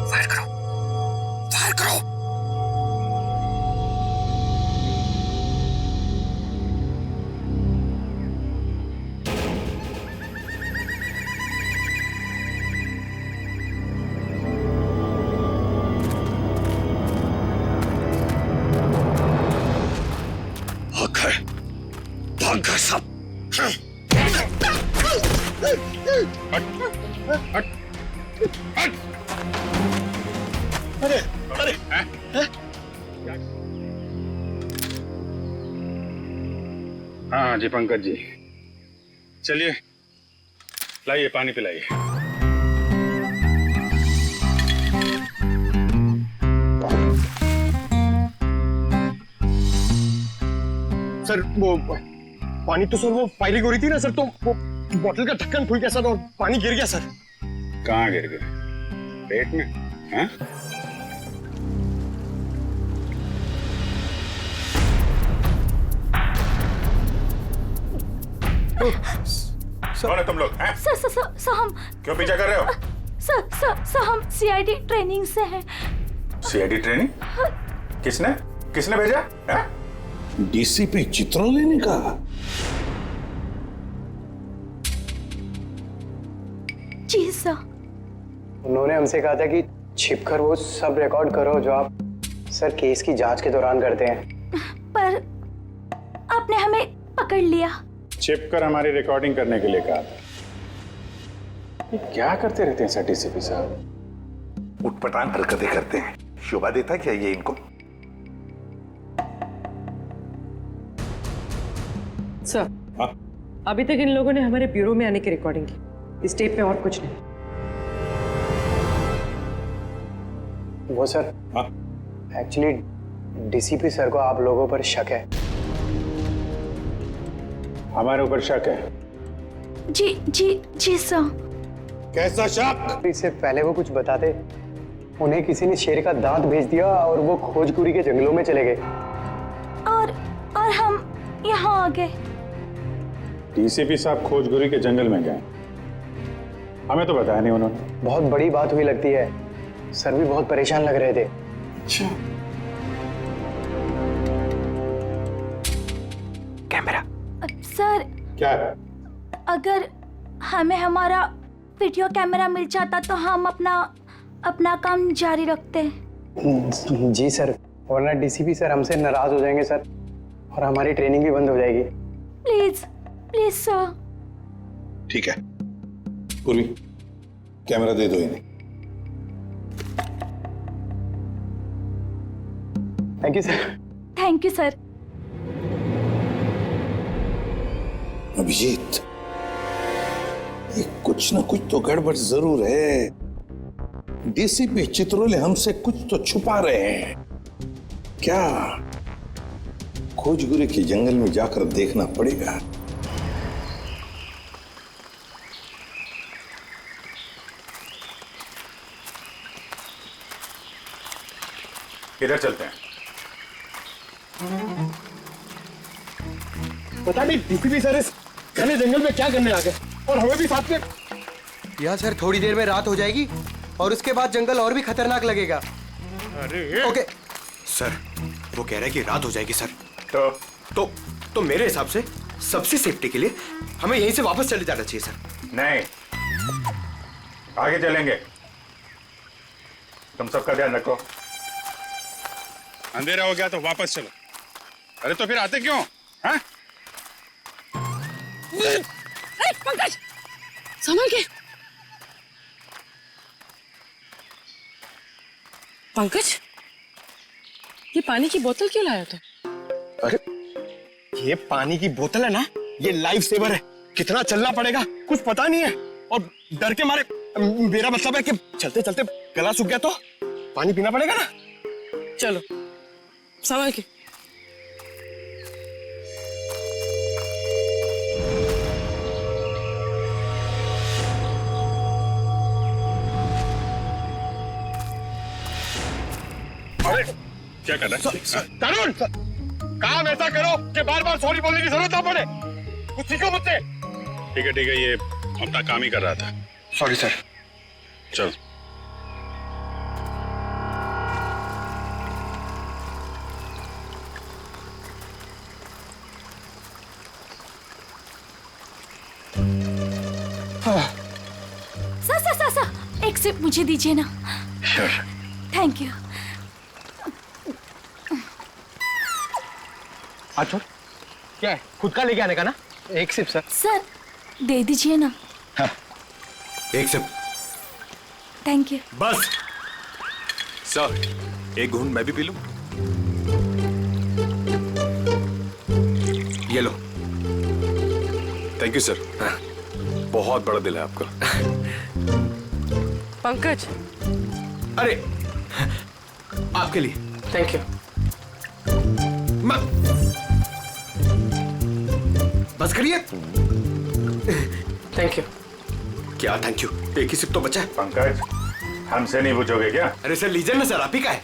Fire करो, fire करो। भाग गए सब। अरे अरे हाँ जी पंकज जी, चलिए लाइए पानी पिलाइए। सर वो पानी तो सर वो फायरिंग हो रही थी ना सर, तो वो बोतल का ढक्कन खुल गया सर और पानी गिर गया सर। कहाँ गिर गए? पेट में? हाँ? कौन है तुम लोग? सर हम क्यों पीछा कर रहे हो? सर हम सीआईडी ट्रेनिंग से हैं। CID training? किसने किसने भेजा? डीसीपी चित्रोले ने कहा। जी सर। उन्होंने हमसे कहा था कि छिपकर वो सब रिकॉर्ड करो जो आप सर केस की जांच के दौरान करते हैं। पर आपने हमें पकड़ लिया। छिपकर हमारी रिकॉर्डिंग करने के लिए कहा था। ये क्या करते रहते हैं सर डीसीपी साहब? उटपटांग हरकतें करते हैं। शोभा देता क्या ये इनको? सर, अभी तक इन लोगों ने हमारे ब्यूरो में आने की रिकॉर्डिंग की। इस टेप में और कुछ नहीं। वो सर एक्चुअली डीसीपी सर को आप लोगों पर शक है। हमारे ऊपर शक है? जी सर। कैसा शक? इससे पहले वो कुछ बताते, उन्हें किसी ने शेर का दांत भेज दिया और वो खोजकुरी के जंगलों में चले गए। और हम यहाँ आ गए। डीसीपी साहब खोजगुरी के जंगल में गए? हमें तो बताया नहीं उन्होंने। बहुत बड़ी बात हुई लगती है। सर भी बहुत परेशान लग रहे थे। अच्छा, कैमरा सर क्या? अगर हमें हमारा वीडियो कैमरा मिल जाता तो हम अपना काम जारी रखते। जी सर, वरना डीसीपी सर हमसे नाराज हो जाएंगे सर, और हमारी ट्रेनिंग भी बंद हो जाएगी। Please sir. ठीक है पूर्वी, कैमरा दे दो इन्हें। Thank you sir. Thank you sir. Abhijit, ये कुछ ना कुछ तो गड़बड़ जरूर है। डीसीपी चित्रोले हमसे कुछ तो छुपा रहे हैं। क्या? खोजगुरी के जंगल में जाकर देखना पड़ेगा। किधर चलते हैं? पता नहीं डीसीपी सर इस घने जंगल में क्या करने आ गए, और हमें भी साथ में। यहाँ सर थोड़ी देर में रात हो जाएगी और उसके बाद जंगल और भी खतरनाक लगेगा। अरे ओके सर, वो कह रहा है कि रात हो जाएगी सर। तो मेरे हिसाब से सबसे सेफ्टी के लिए हमें यहीं से वापस चले जाना चाहिए सर। नहीं, आगे चलेंगे। तुम सबका ध्यान रखो। अंधेरा हो गया तो वापस चलो। अरे तो फिर आते क्यों? हाँ? पंकज, संभल के। पंकज, ये पानी की बोतल क्यों लाया तू? अरे ये पानी की बोतल है ना, ये लाइफ सेवर है। कितना चलना पड़ेगा कुछ पता नहीं है, और डर के मारे मेरा मतलब है कि चलते चलते गला सूख गया तो पानी पीना पड़ेगा ना। चलो संभल के। अरे क्या कर रहा है? तरुण, काम ऐसा करो कि बार बार सॉरी बोलने की जरूरत ना पड़े। कुछ सीखो मुझसे। ठीक है, ये अपना काम ही कर रहा था। Sorry sir. चल। एक सिप मुझे दीजिए ना। श्योर। Thank you. अच्छा क्या है, खुद का लेके आने का ना? एक सिप सर। सर दे दीजिए ना। एक सिप। Thank you. बस सर, एक घूंट मैं भी पी लूं? ये लो। Thank you sir. बहुत बड़ा दिल है आपका। पंकज, अरे आपके लिए। Thank you. बस करिए। Thank you. क्या थैंक यू? एक ही सिप तो बचा है। पंकज, हमसे नहीं पूछोगे क्या? अरे सर लीजिए ना सर, आप ही का है।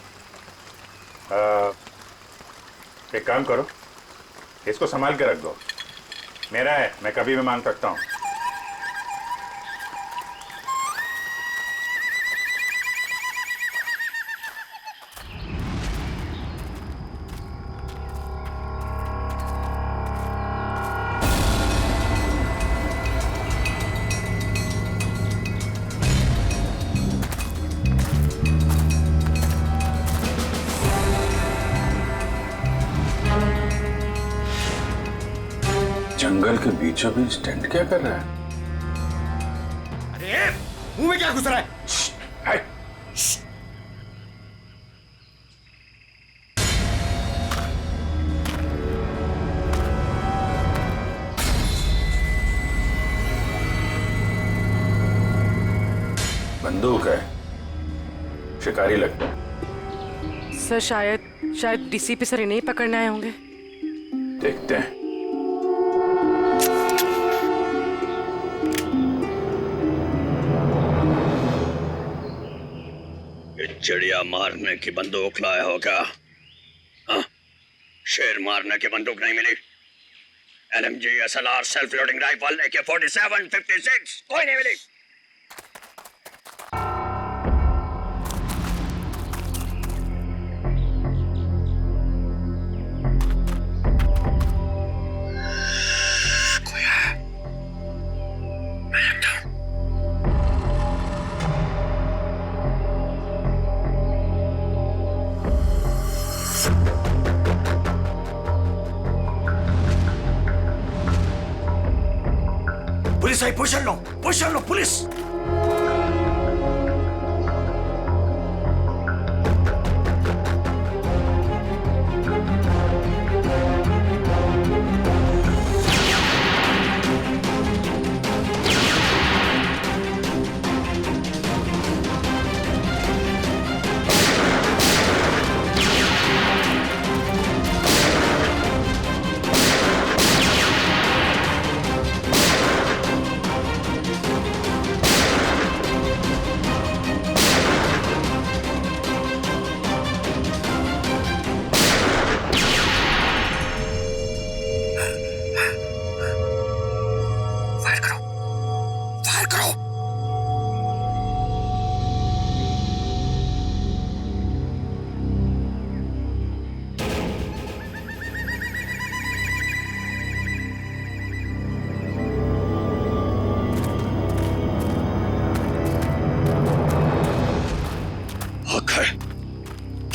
एक काम करो, इसको संभाल के रख दो। मेरा है, मैं कभी भी मांग सकता हूँ। जंगल के बीचों बीच टेंट क्या कर रहा है? अरे मुंह में क्या घुस रहा है? हाय। बंदूक है, शिकारी लगता है। सर शायद डीसीपी सर इन्हें ही पकड़ने आए होंगे। देखते हैं। चिड़िया मारने की बंदूक लाया होगा। हाँ? शेर मारने की बंदूक नहीं मिली। LMG, SLR, self loading rifle, AK-47, 56 कोई नहीं मिली। पुलिस आई, पोजीशन लो पुलिस।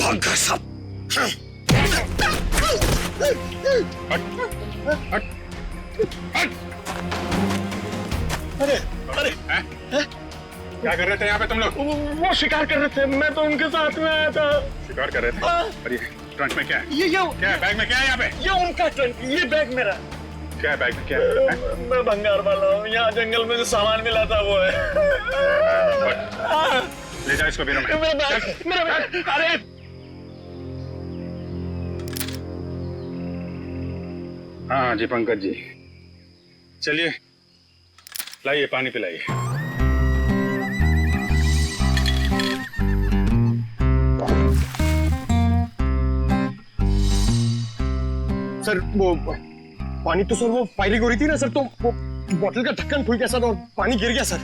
भाग सब। अरे अरे क्या कर रहे थे यहाँ पे तुम लोग? वो शिकार कर रहे थे, मैं तो उनके साथ में आया था। शिकार कर रहे थे? और ये ट्रंक में क्या है? ये क्या है बैग में? क्या है यहाँ पे? ये उनका ट्रंक, ये बैग मेरा। क्या है बैग में? क्या है? मैं भंगार वाला हूँ, यहाँ जंगल में जो सामान मिला था वो है। ले जाओ इसको बीरो में। मेरा बैग। अरे हाँ जी पंकज जी, चलिए लाइए पानी पिलाइए। सर वो पानी तो सर वो फायरिंग हो रही थी ना सर, तो वो बोतल का ढक्कन खुल गया सर और पानी गिर गया सर।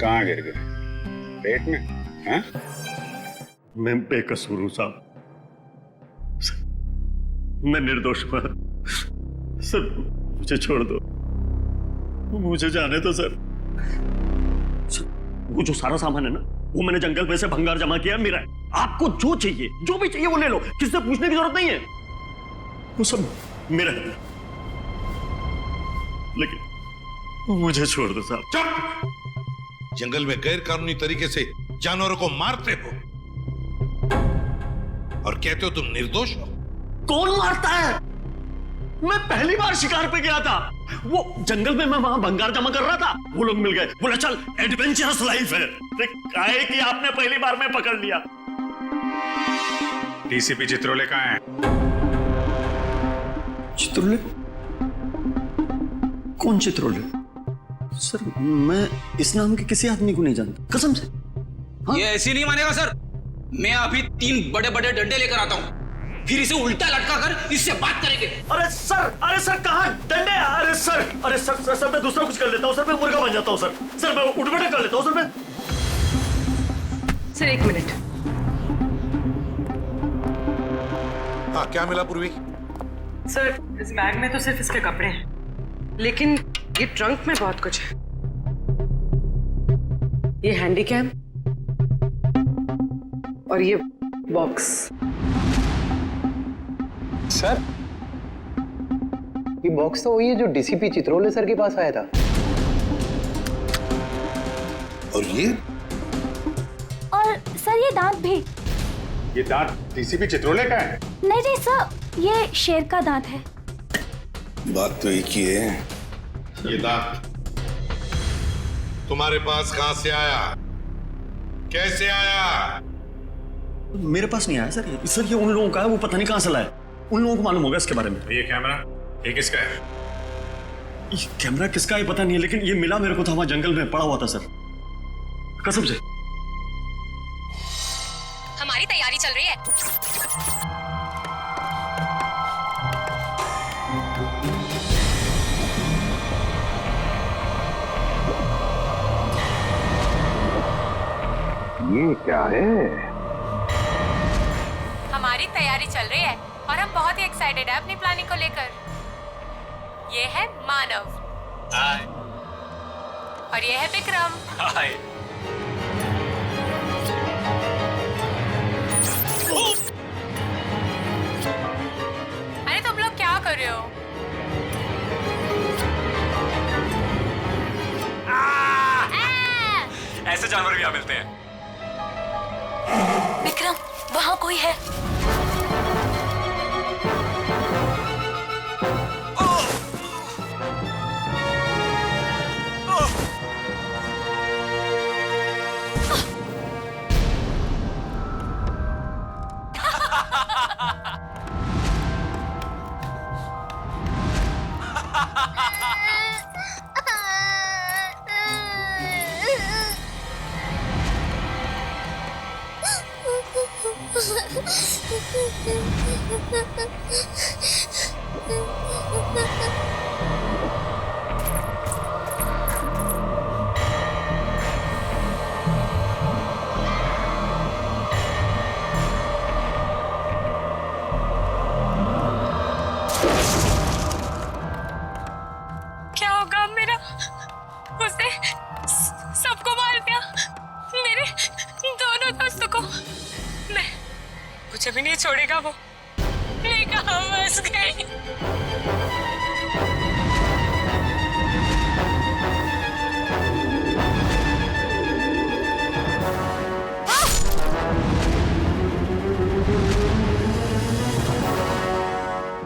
कहाँ गिर गए? पेट में? हाँ? मैं बेकसूर हूं साहब, मैं निर्दोष हूं सर, मुझे छोड़ दो, मुझे जाने दो सर। वो जो सारा सामान है ना, वो मैंने जंगल में से भंगार जमा किया मेरा है। आपको जो चाहिए, जो भी चाहिए वो ले लो, किससे पूछने की जरूरत नहीं है, वो सब मेरा है। लेकिन मुझे छोड़ दो साहब। चुप! जंगल में गैर कानूनी तरीके से जानवरों को मारते हो और कहते हो तुम निर्दोष हो। कौन मारता है? मैं पहली बार शिकार पे गया था, वो जंगल में मैं वहां भंगार जमा कर रहा था, वो लोग मिल गए, बोले चल एडवेंचरस लाइफ है। काहे कि आपने पहली बार में पकड़ लिया। डीसीपी चित्रोले कहाँ है? चित्रोले? कौन चित्रोले? सर मैं इस नाम के किसी आदमी को नहीं जानता, कसम से। ये ऐसे नहीं मानेगा सर। मैं अभी 3 बड़े बड़े डंडे लेकर आता हूँ, फिर इसे उल्टा लटका कर इससे बात करेंगे। अरे सर कहाँ डंडे? अरे सर मैं दूसरा कुछ कर लेता हूँ सर, मैं मुर्गा बन जाता हूँ सर मैं उठ बैठक कर लेता हूँ सर मैं। Sir 1 minute. हाँ, क्या मिला पूर्वी? सर इस बैग में तो सिर्फ इसके कपड़े हैं, लेकिन ये ट्रंक में बहुत कुछ है। ये हैंडीकैम और ये बॉक्स। सर ये बॉक्स तो वही है जो डीसीपी चित्रोले सर के पास आया था। और ये? और सर ये दांत भी। ये दांत डीसीपी चित्रोले का है? नहीं सर, ये शेर का दांत है। बात तो एक ही है। ये दांत तुम्हारे पास कहां से आया? कैसे आया? मेरे पास नहीं आया सर ये उन लोगों का है, वो पता नहीं कहां से लाया, उन लोगों को मालूम होगा इसके बारे में। ये कैमरा ये किसका है? ये कैमरा किसका है पता नहीं है, लेकिन ये मिला मेरे को था वहां जंगल में पड़ा हुआ था सर, कसम से। हमारी तैयारी चल रही है। ये क्या है? हमारी तैयारी चल रही है और हम बहुत ही एक्साइटेड है अपनी प्लानिंग को लेकर। ये है मानव। हाय। और ये है विक्रम। हाय। अरे तुम लोग क्या कर रहे हो? ऐसे जानवर भी यहाँ मिलते हैं। विक्रम, वहां कोई है। क्या होगा अब मेरा? उसने सबको मार दिया, मेरे दोनों दोस्तों को। नहीं, मुझे भी नहीं छोड़ेगा वो। मैं कहाँ फंस गई?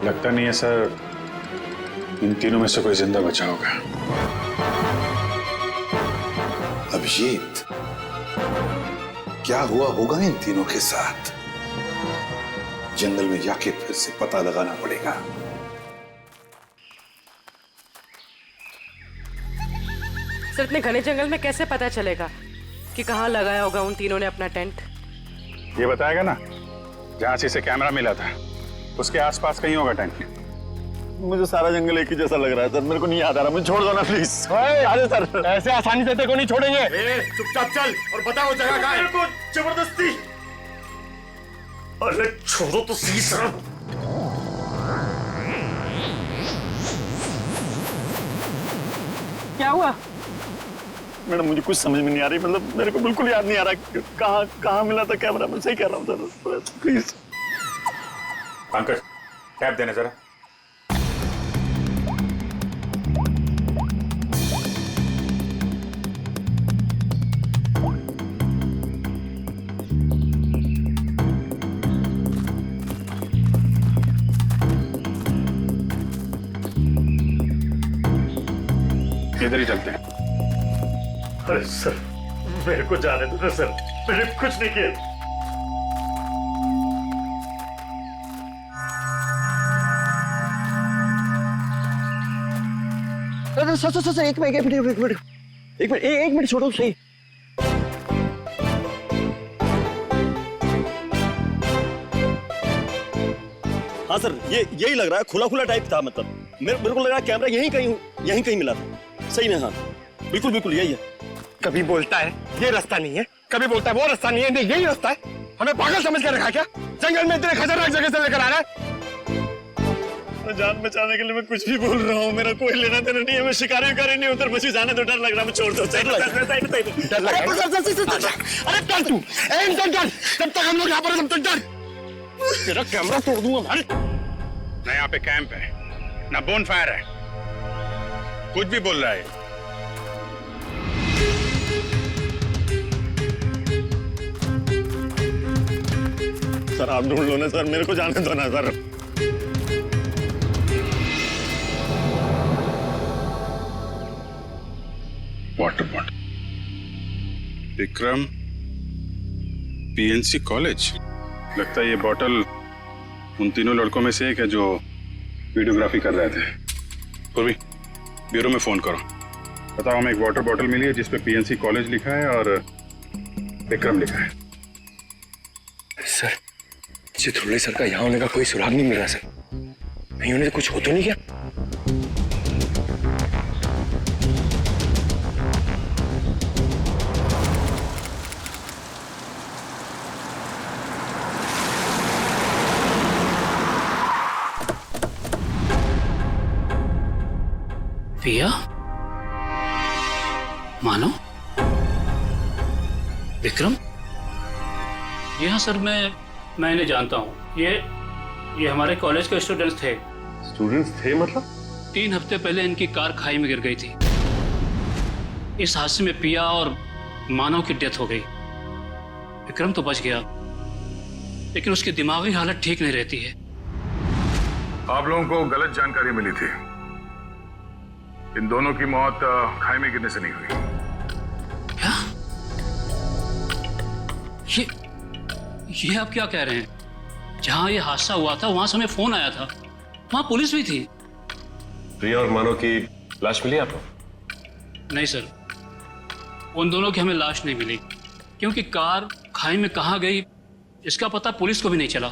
लगता नहीं है सर इन तीनों में से कोई जिंदा बचा होगा। अभिजीत, क्या हुआ होगा इन तीनों के साथ? जंगल में जाके फिर से पता लगाना पड़ेगा। सर इतने घने जंगल में कैसे पता चलेगा कि कहाँ लगाया होगा उन तीनों ने अपना टेंट? ये बताएगा ना, जहां से इसे कैमरा मिला था उसके आसपास कहीं होगा टेंट। मुझे सारा जंगल एक ही जैसा लग रहा है सर, मेरे को नहीं याद आ रहा, मुझे छोड़ दो ना प्लीज। अरे सर ऐसे आसानी से तेरे को नहीं छोड़ेंगे। चुपचाप चल और बताओ जगह कहाँ है। मेरे को जबरदस्ती। अरे छोड़ो तो सही सर। क्या हुआ? मैडम मुझे कुछ समझ में नहीं आ रही, मतलब मेरे को बिल्कुल याद नहीं आ रहा कहाँ मिला था कैमरा। मैं सही कह रहा हूँ सर, प्लीज। पंकज कैब देना जरा। इधर ही चलते हैं। अरे सर मेरे को जाने दो ना सर, मैंने कुछ नहीं किया। सर एक मिनट छोड़ो सही। हाँ सर, यही लग रहा है, खुला खुला टाइप था, मतलब मेरे को लग रहा है कैमरा यहीं कहीं मिला था। सही में हाँ, बिल्कुल यही है। कभी बोलता है ये रास्ता नहीं है, कभी बोलता है वो रास्ता नहीं है, नहीं यही रास्ता है। हमें पागल समझ कर रखा क्या? जंगल में इतने खतरनाक जगह से लेकर आ रहा है। जान बचाने के लिए मैं कुछ भी बोल रहा हूँ, मेरा कोई लेना देना नहीं है, मैं शिकारी नहीं उधर, मुझे जाने तो डर लग रहा है, मैं छोड़ दो। डर लग रहा है। अरे चल तू, जब तक हम लोग यहाँ पर, तब तक डर। तेरा कैमरा तोड़ दूंगा भाई। ना यहाँ पे कैंप है, ना बोन फायर है, कुछ भी बोल रहा है। सर आप ढूंढ लो ना सर, मेरे को जाने दो ना sir. Water bottle, Vikram PNC college. लगता है ये बॉटल उन तीनों लड़कों में से एक है जो वीडियोग्राफी कर रहे थे। पूर्वी, ब्यूरो में फोन करो, बताओ हमें एक वाटर बॉटल मिली है जिसपे पीएनसी कॉलेज लिखा है और विक्रम लिखा है। सर, चित्रोले सर का यहाँ होने का कोई सुराग नहीं मिल रहा सर। नहीं होने से कुछ हो तो नहीं क्या? पिया, मानो, विक्रम। जी हाँ सर, मैं इन्हें जानता हूँ। ये हमारे कॉलेज के स्टूडेंट्स थे। स्टूडेंट्स थे मतलब? 3 हफ्ते पहले इनकी कार खाई में गिर गई थी। इस हादसे में पिया और मानव की डेथ हो गई। विक्रम तो बच गया, लेकिन उसकी दिमागी हालत ठीक नहीं रहती है। आप लोगों को गलत जानकारी मिली थी। इन दोनों की मौत खाई में गिरने से नहीं हुई। क्या? ये आप क्या कह रहे हैं? जहां ये हादसा हुआ था वहां से हमें फोन आया था, वहां पुलिस भी थी। प्रिया और मानव की लाश मिली आपको? नहीं सर, उन दोनों की हमें लाश नहीं मिली, क्योंकि कार खाई में कहां गई इसका पता पुलिस को भी नहीं चला।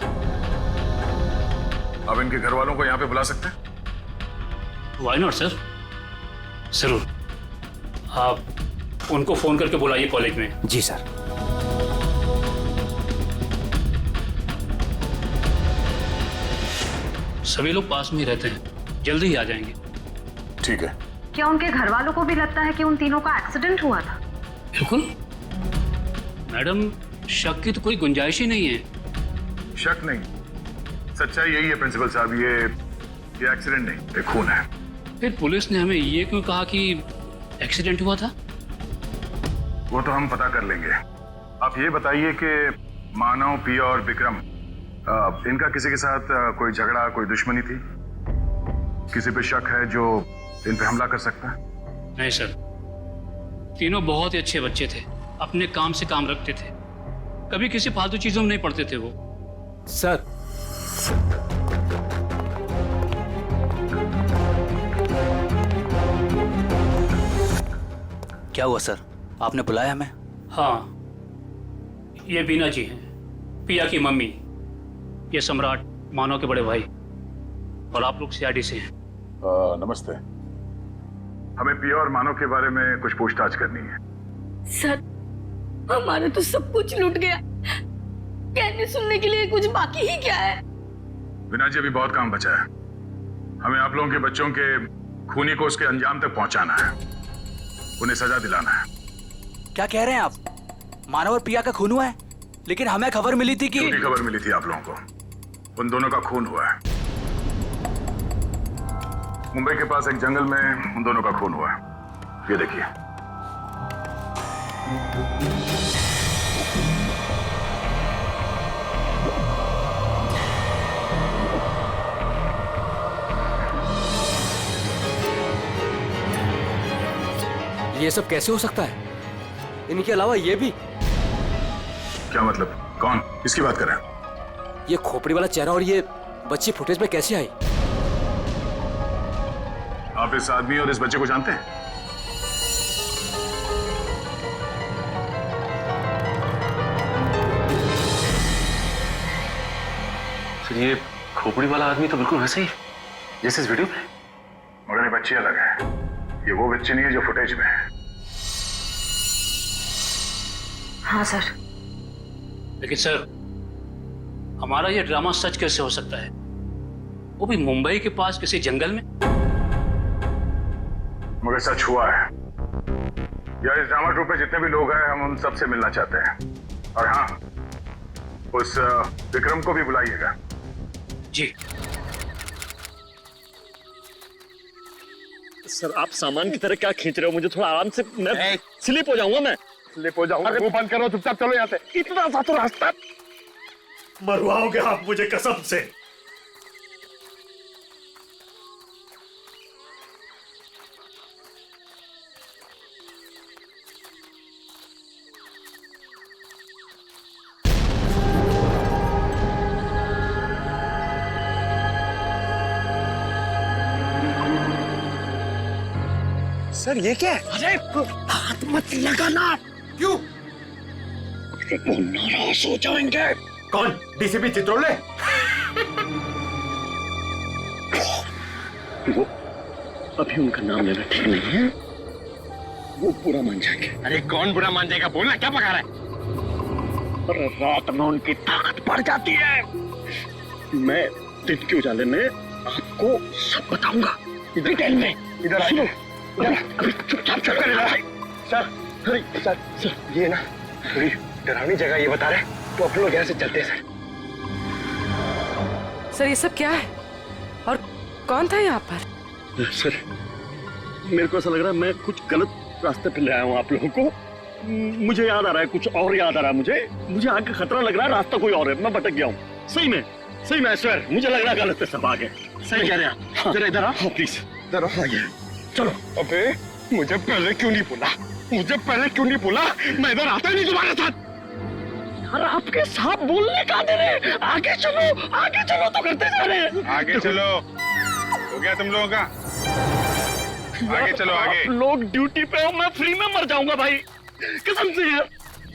अब इनके घर वालों को यहाँ पे बुला सकते हैं? व्हाई नॉट सर, जरूर। आप उनको फोन करके बुलाइए कॉलेज में। जी सर। सभी लोग पास में ही रहते हैं, जल्दी ही आ जाएंगे। ठीक है। क्या उनके घर वालों को भी लगता है कि उन तीनों का एक्सीडेंट हुआ था? बिल्कुल मैडम, शक की तो कोई गुंजाइश ही नहीं है। शक नहीं, सच्चाई यही है प्रिंसिपल साहब, ये एक्सीडेंट नहीं, ये खून है। फिर पुलिस ने हमें ये क्यों कहा कि एक्सीडेंट हुआ था? वो तो हम पता कर लेंगे। आप ये बताइए कि मानव, पिया और विक्रम, इनका किसी के साथ कोई झगड़ा, कोई दुश्मनी थी? किसी पे शक है जो इन पे हमला कर सकता है? नहीं सर, तीनों बहुत ही अच्छे बच्चे थे, अपने काम से काम रखते थे, कभी किसी फालतू चीजों में नहीं पड़ते थे वो। सर, क्या हुआ सर, आपने बुलाया हमें? हाँ, ये बीना जी हैं, पिया की मम्मी, ये सम्राट, मानव के बड़े भाई, और आप लोग सीआईडी से हैं। नमस्ते। हमें पिया और मानव के बारे में कुछ पूछताछ करनी है। सर, हमारा तो सब कुछ लूट गया, कहने सुनने के लिए कुछ बाकी ही क्या है? विना जी, अभी बहुत काम बचा है। हमें आप लोगों के बच्चों के खूनी को उसके अंजाम तक पहुंचाना है, उन्हें सजा दिलाना है। क्या कह रहे हैं आप? मानव और पिया का खून हुआ है, लेकिन हमें खबर मिली थी कि झूठी खबर मिली थी आप लोगों को। उन दोनों का खून हुआ है। मुंबई के पास एक जंगल में उन दोनों का खून हुआ है। ये देखिए। ये सब कैसे हो सकता है? इनके अलावा ये भी। क्या मतलब? कौन? किसकी बात कर रहे हैं? ये खोपड़ी वाला चेहरा और ये बच्ची फुटेज में कैसे आई? आप इस आदमी और इस बच्चे को जानते हैं? सर ये खोपड़ी वाला आदमी तो बिल्कुल वैसे ही जैसे इस वीडियो में। मगर ये बच्ची अलग है। ये वो बच्ची नहीं है जो फुटेज में है। हाँ सर। लेकिन सर, हमारा ये ड्रामा सच कैसे हो सकता है, वो भी मुंबई के पास किसी जंगल में? मगर सच हुआ है। यार इस ड्रामा ट्रूप में जितने भी लोग हैं हम उन सबसे मिलना चाहते हैं। और हाँ, उस विक्रम को भी बुलाइएगा। जी सर आप सामान की तरह क्या खींच रहे हो? मुझे थोड़ा आराम से, मैं स्लिप हो जाऊंगा। मैं स्लिप हो जाऊंगा? मुंह बंद करो, चुपचाप चलो यहाँ से। इतना सा तो रास्ता। मरवाओगे आप मुझे कसम से। सर ये क्या है? अरे हाथ मत लगाना। क्यों? वो नाराज हो जाएंगे। कौन? डीसीपी चित्रोले? वो अभी उनका नाम लेना ठीक नहीं है। वो बुरा मान जाएंगे। अरे कौन बुरा मान जाएगा? बोलना, क्या पका रहा है? और रात में उनकी ताकत बढ़ जाती है। मैं दिन के उजाले में आपको सब बताऊंगा डिटेल में। इधर आइए। अभी चुपचाप चलो। सर ये ना थोड़ी डरावनी जगह ये बता रहे, तो अपन लोग यहाँ से चलते हैं सर। सर ये सब क्या है और कौन था यहाँ पर? सर मेरे को ऐसा लग रहा है मैं कुछ गलत रास्ते पे ले आया हूँ आप लोगों को। मुझे याद आ रहा है, कुछ और याद आ रहा है। मुझे आगे खतरा लग रहा है, रास्ता कोई और है। मैं भटक गया हूँ। सही में सर, मुझे लग रहा है गलत है सब आगे। सही कह रहे हैं आप। जरा इधर आओ प्लीज। इधर आओ। चलो। अबे मुझे पहले क्यों नहीं बोला? मैं इधर आता ही नहीं तुम्हारे साथ। यार आपके साथ बोलने का दे रहे। आगे चलो तो करते जा रहे हैं। आगे चलो। हो गया तुम लोगों का? आगे चलो आगे। लोग ड्यूटी पे हो, मैं फ्री में मर जाऊंगा भाई, कसम से यार।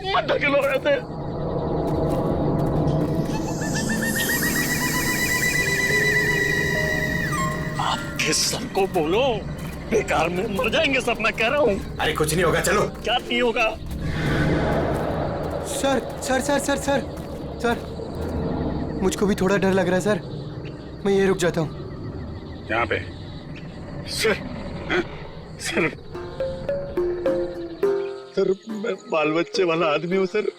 मत धकेलो ऐसे। आपके सबको बोलो, बेकार में मर जाएंगे सब, मैं कह रहा हूँ। अरे कुछ नहीं होगा, चलो। क्या नहीं होगा? Sir sir sir sir sir sir मुझको भी थोड़ा डर लग रहा है सर। मैं ये रुक जाता हूँ यहाँ पे। सर मैं बाल बच्चे वाला आदमी हूँ सर।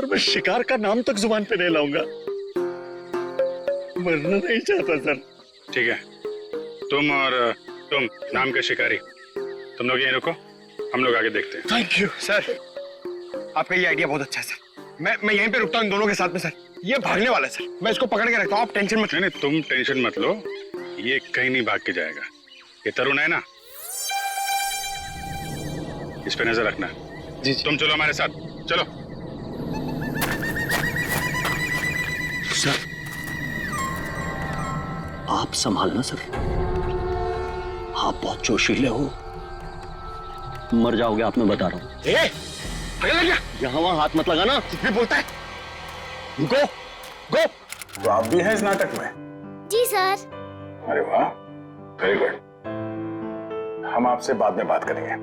मैं शिकार का नाम तक जुबान पे नहीं लाऊंगा। मरना नहीं चाहता सर। ठीक है, तुम नाम के शिकारी, तुम लोग यहीं रुको, हम लोग आगे देखते हैं। थैंक यू सर, आपका ये आइडिया बहुत अच्छा है सर। मैं यहीं पे रुकता हूँ इन दोनों के साथ में सर। ये भागने वाला है सर, मैं इसको पकड़ के रखता हूँ, आप टेंशन मत। नहीं, तुम टेंशन मत लो, ये कहीं नहीं भाग के जाएगा। ये तरुण है ना, इस पे नजर रखना। जी। तुम चलो हमारे साथ, चलो। सर आप संभालना सर, आप बहुत जोशीले हो, मर जाओगे आप, मैं बता रहा हूँ। यहाँ वहां हाथ मत लगाना। कितने बोलता है? गो। तो आप भी हैं इस नाटक में? जी सर। अरे वाह, वेरी गुड। हम आपसे बाद में बात करेंगे।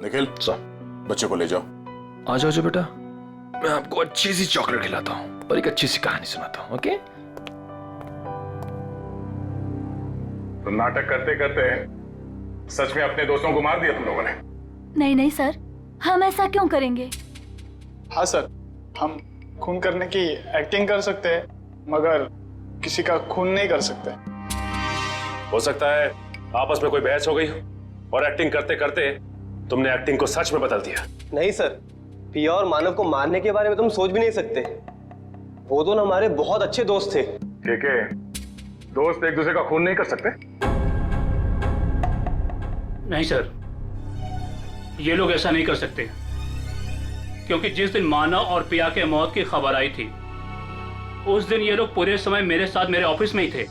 निखिल, बच्चे को ले जाओ। आ जाओ बेटा, मैं आपको अच्छी सी चॉकलेट खिलाता हूँ और एक अच्छी सी कहानी सुनाता हूँ। ओके? तो नाटक करते करते सच में अपने दोस्तों को मार दिया तुम लोगों ने? नहीं नहीं सर, हम ऐसा क्यों करेंगे? हाँ सर, हम खून करने की एक्टिंग कर सकते हैं मगर किसी का खून नहीं कर सकते। हो सकता है आपस में कोई बहस हो गई और एक्टिंग करते करते तुमने एक्टिंग को सच में बदल दिया। नहीं सर, पिया और मानव को मारने के बारे में तुम सोच भी नहीं सकते। वो दोनों हमारे बहुत अच्छे दोस्त थे। ठीक है, दोस्त एक दूसरे का खून नहीं कर सकते? नहीं सर, ये लोग ऐसा नहीं कर सकते, क्योंकि जिस दिन मानव और पिया के मौत की खबर आई थी उस दिन ये लोग पूरे समय मेरे साथ मेरे ऑफिस में ही थे।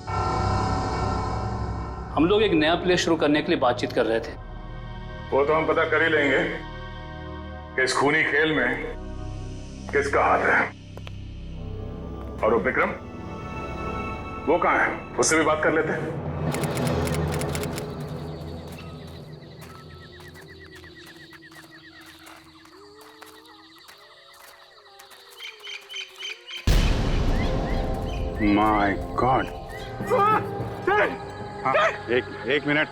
हम लोग एक नया प्ले शुरू करने के लिए बातचीत कर रहे थे। वो तो हम पता कर ही लेंगे कि इस खूनी खेल में किसका हाथ है। और वो विक्रम, वो कहाँ है? उससे भी बात कर लेते हैं। My God. हाँ, एक मिनट।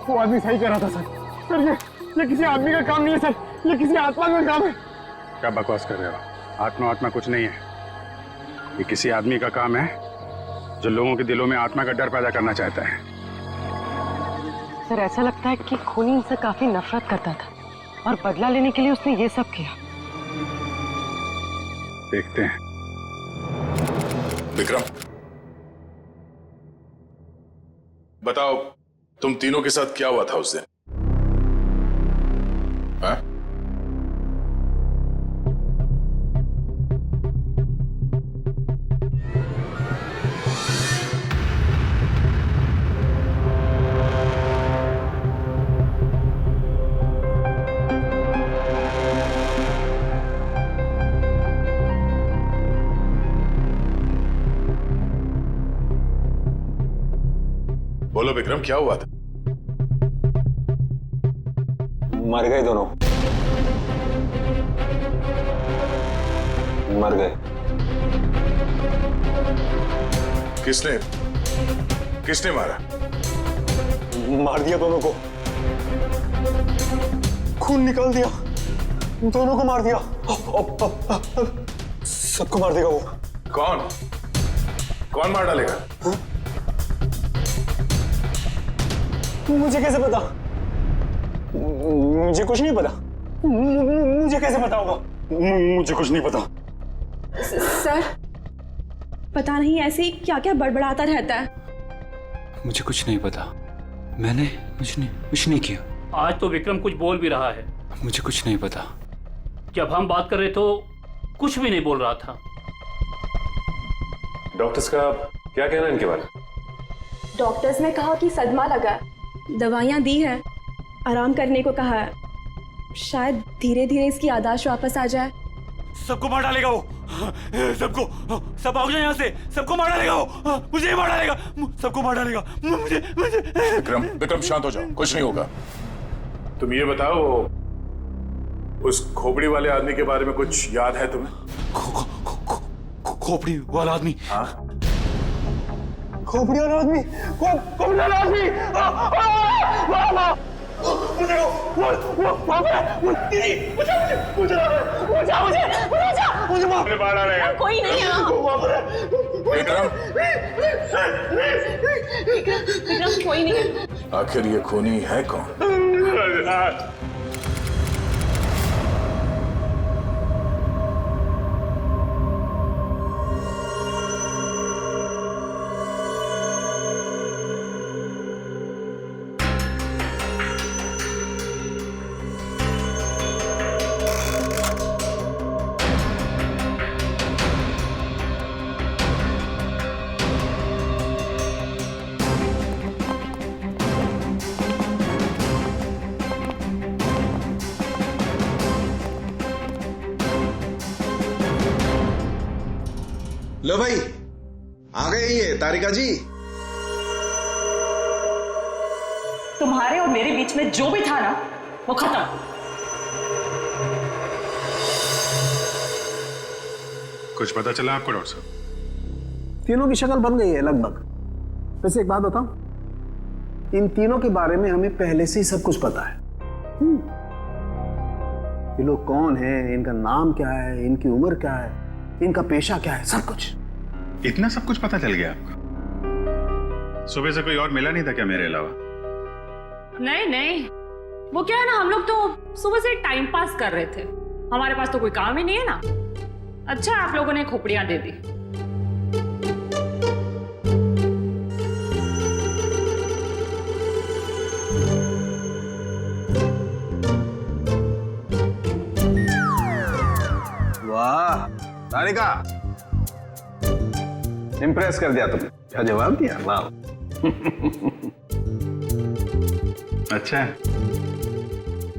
वो आदमी सही कर रहा था सर, ये किसी आदमी का काम नहीं है सर, ये किसी आत्मा का काम है। क्या बकवास कर रहे हो? आत्मा कुछ नहीं है। ये किसी आदमी का काम है जो लोगों के दिलों में आत्मा का डर पैदा करना चाहता है। सर, ऐसा लगता है कि खूनी इनसे काफी नफरत करता था और बदला लेने के लिए उसने ये सब किया। देखते हैं। विक्रम, बताओ तुम तीनों के साथ क्या हुआ था उस दिन? हाँ? बोलो विक्रम, क्या हुआ था? मर गए दोनों, मर गए। किसने मारा? मार दिया दोनों को, खून निकाल दिया, दोनों को मार दिया। सबको मार देगा वो। कौन मार डालेगा? मुझे कैसे पता? मुझे कुछ नहीं पता। मुझे कैसे पता होगा? मुझे कुछ नहीं पता। सर, पता नहीं ऐसे ही क्या क्या बड़बड़ाता रहता है। मुझे कुछ नहीं पता, मैंने कुछ नहीं किया। आज तो विक्रम कुछ बोल भी रहा है। मुझे कुछ नहीं पता। जब हम बात कर रहे तो कुछ भी नहीं बोल रहा था। डॉक्टर्स का क्या कहना है इनके बारे में? डॉक्टर्स ने कहा कि सदमा लगा है, दवाइयां दी है, आराम करने को कहा है। शायद धीरे धीरे इसकी याददाश्त वापस आ जाए। सबको मार डालेगा वो, सबको, सब भाग जाए यहाँ से, सबको मार डालेगा वो, मुझे मार डालेगा, सबको मार डालेगा, मुझे। विक्रम शांत हो जाओ, कुछ नहीं होगा। तुम ये बताओ, उस खोपड़ी वाले आदमी के बारे में कुछ याद है तुम्हें? खोपड़ी वाला आदमी? हाँ, खोपड़ी वाला आदमी, खोपड़ी वाला आदमी। कोई नहीं है। विक्रम, कोई नहीं है। आखिर ये खूनी है कौन? लो भाई, आ गए ये तारिका जी। तुम्हारे और मेरे बीच में जो भी था ना, वो खत्म। कुछ पता चला आपको डॉक्टर साहब? तीनों की शक्ल बन गई है लगभग। वैसे एक बात बताऊं, इन तीनों के बारे में हमें पहले से ही सब कुछ पता है। ये लोग कौन हैं, इनका नाम क्या है, इनकी उम्र क्या है, इनका पेशा क्या है, सब कुछ। इतना सब कुछ पता चल गया आपको? सुबह से कोई और मिला नहीं था क्या मेरे अलावा? नहीं, वो क्या है ना, हम लोग तो सुबह से टाइम पास कर रहे थे। हमारे पास तो कोई काम ही नहीं है ना। अच्छा आप लोगों ने खोपड़ियां दे दी। वाह तारिका, इम्प्रेस कर दिया तुमने। क्या जवाब दिया, वाह। अच्छा,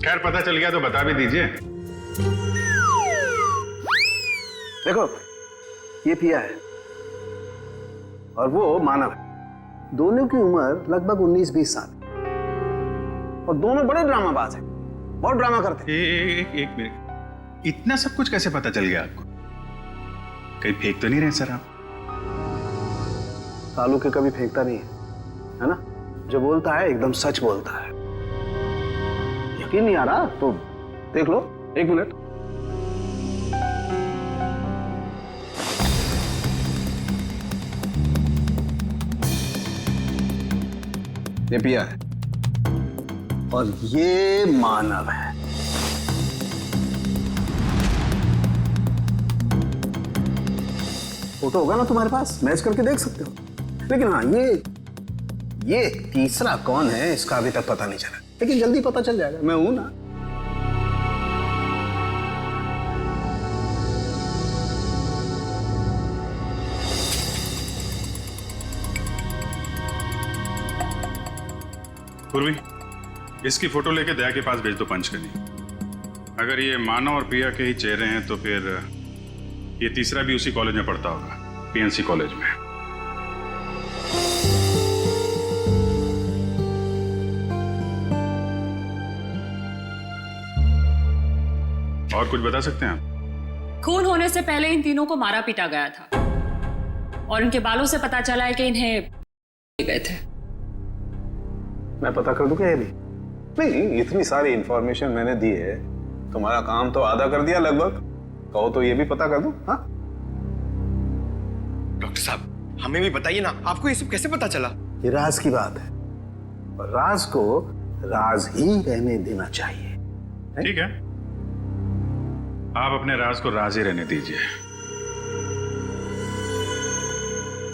खैर पता चल गया तो बता भी दीजिए। देखो, ये पिया है और वो मानव है। दोनों की उम्र लगभग 19-20 साल और दोनों बड़े ड्रामाबाज हैं, बहुत ड्रामा करते हैं। एक मिनट, इतना सब कुछ कैसे पता चल गया आपको? कहीं फेंक तो नहीं रहे सर आप? कालू के कभी फेंकता नहीं है ना? जो बोलता है एकदम सच बोलता है। यकीन नहीं आ रहा तो देख लो, 1 मिनट। ये पिया है और ये मानव है। फोटो होगा ना तुम्हारे पास, मैच करके देख सकते हो। लेकिन हाँ, ये तीसरा कौन है इसका अभी तक पता नहीं चला, लेकिन जल्दी पता चल जाएगा। मैं हूं ना। पूर्वी, इसकी फोटो लेके दया के पास भेज दो पंच करनी। अगर ये मानव और पिया के ही चेहरे हैं तो फिर ये तीसरा भी उसी कॉलेज में पढ़ता होगा, पीएनसी कॉलेज में। और कुछ बता सकते हैं आप? खून होने से पहले इन तीनों को मारा पीटा गया था और इनके बालों से पता चला है कि इन्हें गए थे। मैं पता कर दूं क्या? ये भी नहीं, इतनी सारी इंफॉर्मेशन मैंने दी है, तुम्हारा काम तो आधा कर दिया लगभग। कहो तो ये भी पता कर दूं? हाँ डॉक्टर साहब, हमें भी बताइए ना, आपको ये सब कैसे पता चला? ये राज की बात है और राज को राज ही रहने देना चाहिए। ठीक है, आप अपने राज को राज ही रहने दीजिए,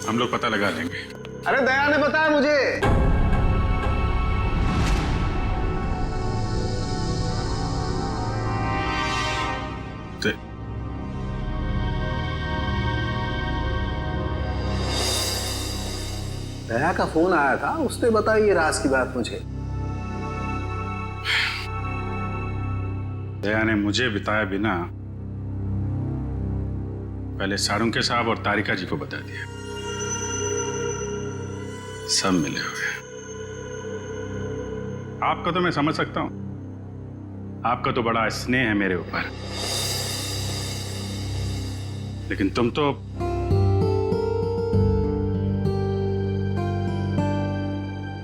हम लोग पता लगा लेंगे। अरे दया ने बताया मुझे। दया का फोन आया था, उसने बताई ये राज की बात मुझे। दया ने मुझे बताया बिना पहले सारुंके साहब और तारिका जी को बता दिया। सब मिले हुए। आपका तो मैं समझ सकता हूं, आपका तो बड़ा स्नेह है मेरे ऊपर, लेकिन तुम तो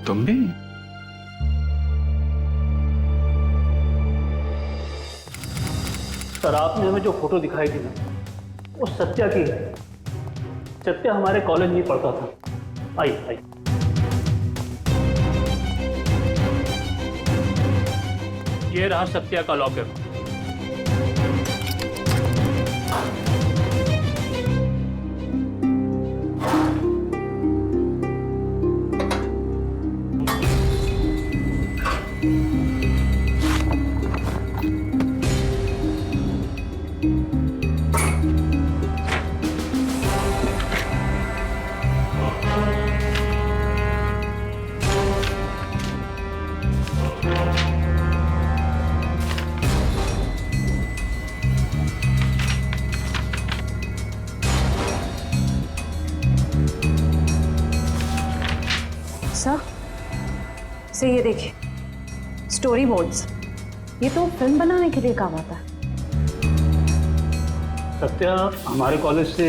तुम भी। सर, आपने हमें जो फोटो दिखाई थी ना, वो सत्या की है। सत्या हमारे कॉलेज में पढ़ता था। आई ये रहा सत्या का लॉकर। सर ये देखिए, स्टोरी बोर्ड्स, ये तो फिल्म बनाने के लिए काम आता है। सत्या हमारे कॉलेज से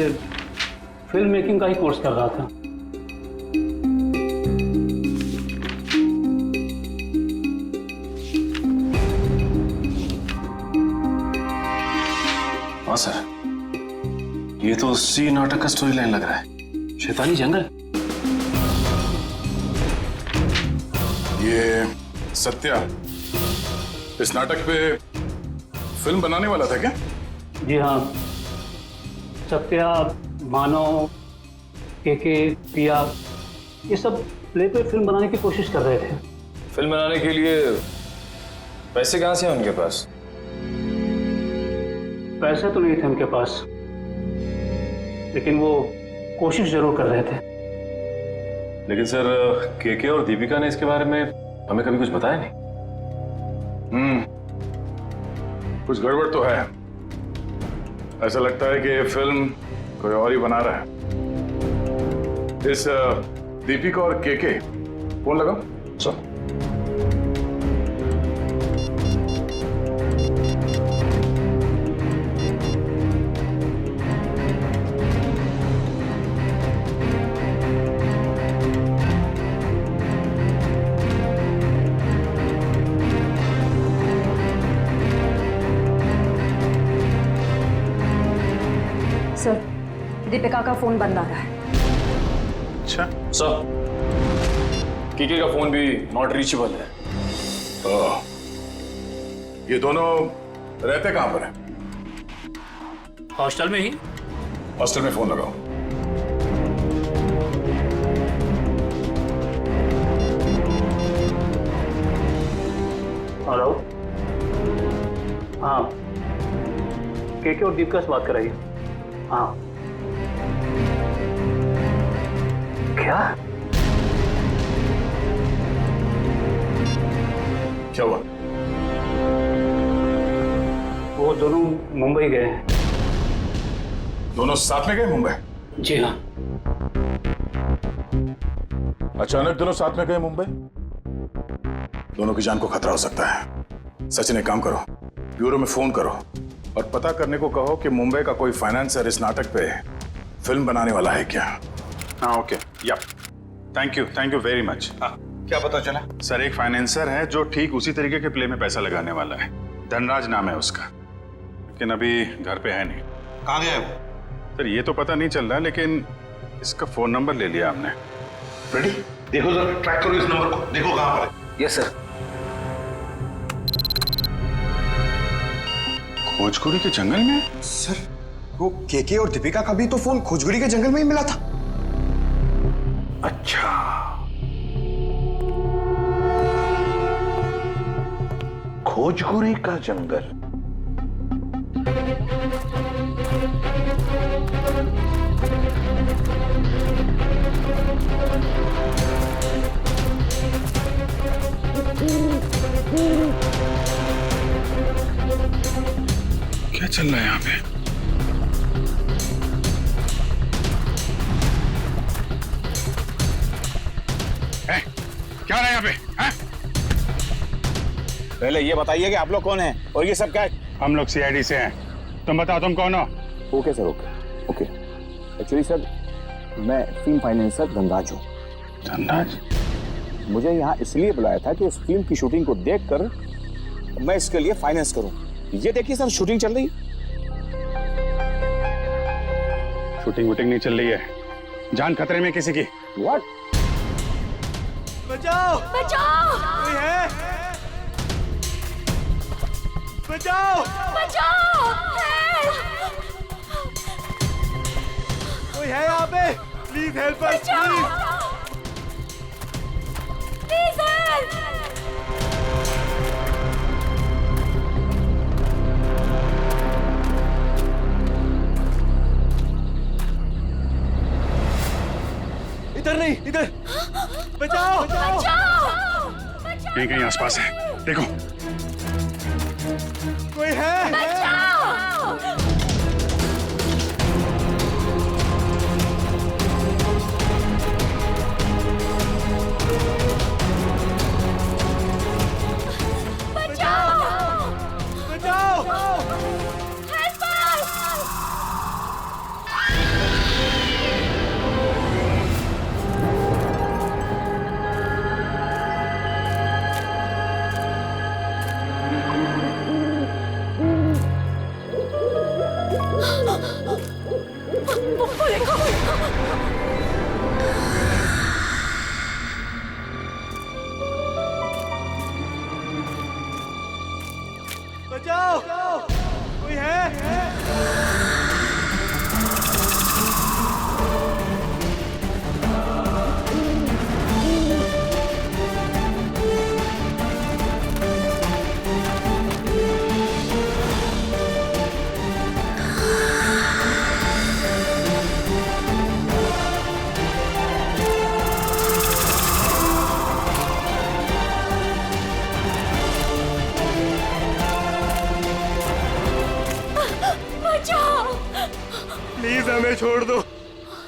फिल्म मेकिंग का ही कोर्स कर रहा था। हाँ सर, ये तो उसी नाटक का स्टोरी लाइन लग रहा है, शैतानी जंगल। ये सत्या इस नाटक पे फिल्म बनाने वाला था क्या? जी हाँ, सत्या, मानव, केके, पिया, ये सब प्ले पे फिल्म बनाने की कोशिश कर रहे थे। फिल्म बनाने के लिए पैसे कहाँ से हैं उनके पास? पैसे तो नहीं थे उनके पास, लेकिन वो कोशिश जरूर कर रहे थे। लेकिन सर, केके और दीपिका ने इसके बारे में हमें कभी कुछ बताया नहीं। कुछ गड़बड़ तो है। ऐसा लगता है कि ये फिल्म कोई और ही बना रहा है। इस दीपिका और केके फोन लगाओ। चलो। सर, दीपिका का फोन बंद आ रहा है। अच्छा सर, केके का फोन भी नॉट रीचेबल है। ये दोनों रहते कहां पर हैं? हॉस्टल में ही। हॉस्टल में फोन लगाओ। हेलो। हाँ, केके और दीपिका से बात कराइए। हाँ। क्या? क्या हुआ? वो दोनों मुंबई गए हैं। दोनों साथ में गए मुंबई? जी हाँ। अचानक दोनों साथ में गए मुंबई? दोनों की जान को खतरा हो सकता है। सचिन, एक काम करो, ब्यूरो में फोन करो और पता करने को कहो कि मुंबई का कोई फाइनेंसर इस नाटक पे फिल्म बनाने वाला है क्या। हाँ ओके, या थैंक यू वेरी मच। हाँ, क्या पता चला? सर, एक फाइनेंसर है जो ठीक उसी तरीके के प्ले में पैसा लगाने वाला है। धनराज नाम है उसका, लेकिन अभी घर पे है नहीं। कहाँ गया है वो? सर, ये तो पता नहीं चल रहा, लेकिन इसका फोन नंबर ले लिया हमने। रेडी? देखो जरा, ट्रैक करो इस नंबर को, देखो कहां पर है। Yes sir. खोजकुरी के जंगल में? सर, वो केके और दीपिका का भी तो फोन खोजगुड़ी के जंगल में ही मिला था। अच्छा, खोजगुरी का जंगल। क्या चल रहा है यहाँ पे? क्या रहा है यहाँ पे? पहले ये बताइए कि आप लोग कौन हैं और ये सब क्या है? हम लोग सीआईडी से हैं। तुम बताओ तुम कौन हो? Okay sir, okay. Actually sir, मैं फिल्म फाइनेंसर धनराज हूँ। धनराज? मुझे यहाँ इसलिए बुलाया था कि उस फिल्म की शूटिंग को देखकर मैं इसके लिए फाइनेंस करूँ। ये देखिए सर, शूटिंग चल रही। शूटिंग वूटिंग नहीं चल रही है, जान खतरे में किसी की। व्हाट? बचाओ! बचाओ! कोई है? बचाओ! बचाओ! कोई है यहाँ पे? Please help us, please help! इधर नहीं, इधर। बचाओ! कहीं कहीं आसपास है, देखो। कोई है? बचाओ! देखो। बचाओ, कोई है? प्लीज हमें छोड़ दो,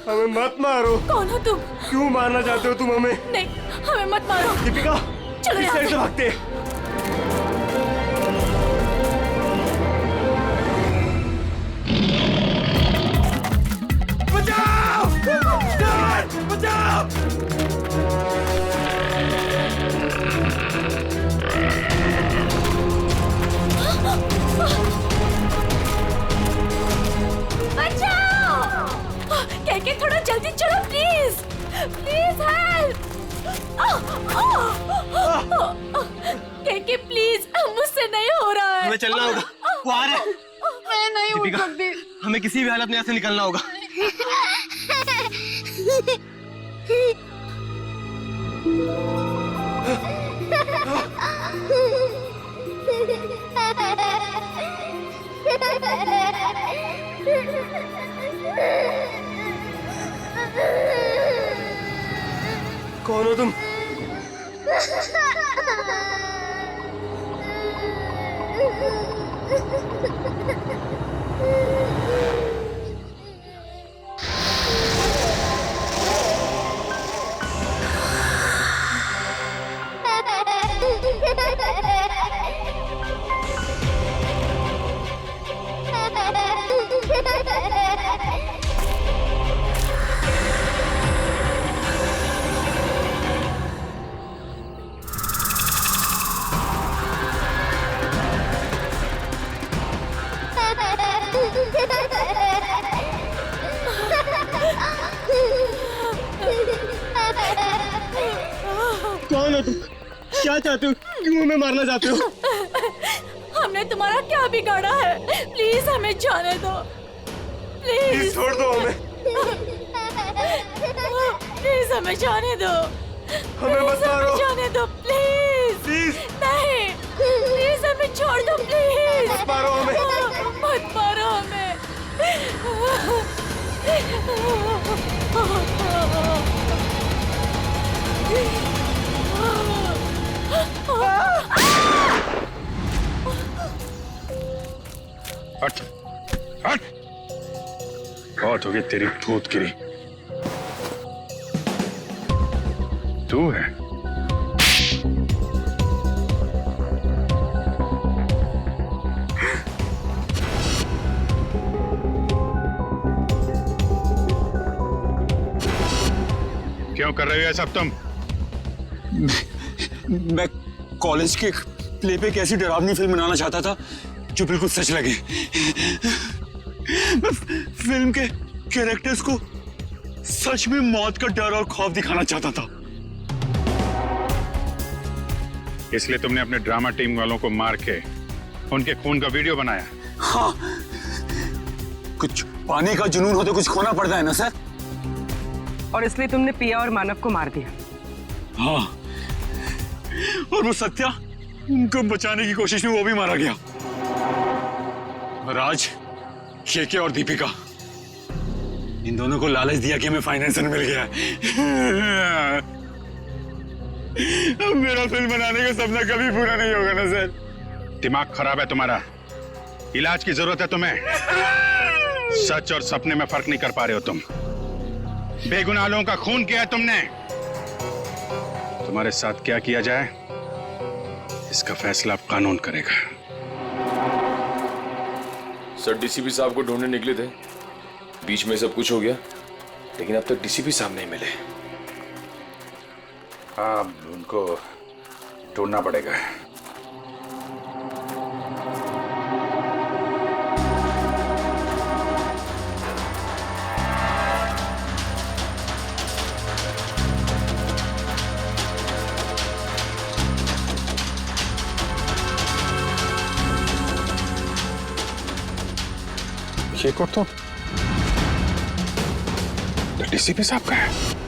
हमें मत मारो। कौन हो तुम? क्यों मारना चाहते हो तुम हमें? नहीं, हमें मत मारो। दीपिका, चलो इस यहाँ साइड से। से भागते। बचाओ! डॉन! बचाओ! के थोड़ा जल्दी चलो प्लीज, प्लीज हेल्प। के प्लीज, मुझसे नहीं हो रहा है। हमें चलना होगा, वो आ रहा है। मैं नहीं उठ सकती। हमें किसी भी हालत में यहाँ से निकलना होगा। कौन हो तुम? कौन हो तुम? क्या चाहते हो? क्यों हमें मारना चाहते हो? हमने तुम्हारा क्या बिगाड़ा है? प्लीज हमें जाने दो, प्लीज छोड़ दो हमें। प्लीज हमें जाने दो, हमें मत मारो। जाने दो प्लीज, प्लीज नहीं, प्लीज हमें छोड़ दो, प्लीज मत मारो हमें। मत मारो हमें। हट, हट। बहुत हो गई तेरी भूतगिरी। तू है? क्यों कर रहे हो ये सब तुम? मैं कॉलेज के प्ले पे एक ऐसी डरावनी फिल्म बनाना चाहता था जो बिल्कुल सच लगे। मैं फिल्म के कैरेक्टर्स को सच में मौत का डर और खौफ दिखाना चाहता था। इसलिए तुमने अपने ड्रामा टीम वालों को मार के उनके खून का वीडियो बनाया? हाँ, कुछ पाने का जुनून हो तो कुछ खोना पड़ता है ना सर। और इसलिए तुमने पिया और मानव को मार दिया? हाँ, और वो सत्या, उनको बचाने की कोशिश में वो भी मारा गया। राज, केके और दीपिका, इन दोनों को लालच दिया कि हमें फाइनेंसर मिल गया है। अब मेरा फिल्म बनाने का सपना कभी पूरा नहीं होगा ना सर। दिमाग खराब है तुम्हारा, इलाज की जरूरत है तुम्हें। सच और सपने में फर्क नहीं कर पा रहे हो तुम। बेगुनाह लोगों का खून किया है तुमने। तुम्हारे साथ क्या किया जाए इसका फैसला अब कानून करेगा। सर, डीसीपी साहब को ढूंढने निकले थे, बीच में सब कुछ हो गया, लेकिन अब तक डीसीपी साहब नहीं मिले। हाँ, उनको ढूंढना पड़ेगा। ये कोट तो डीसीपी साहब का है।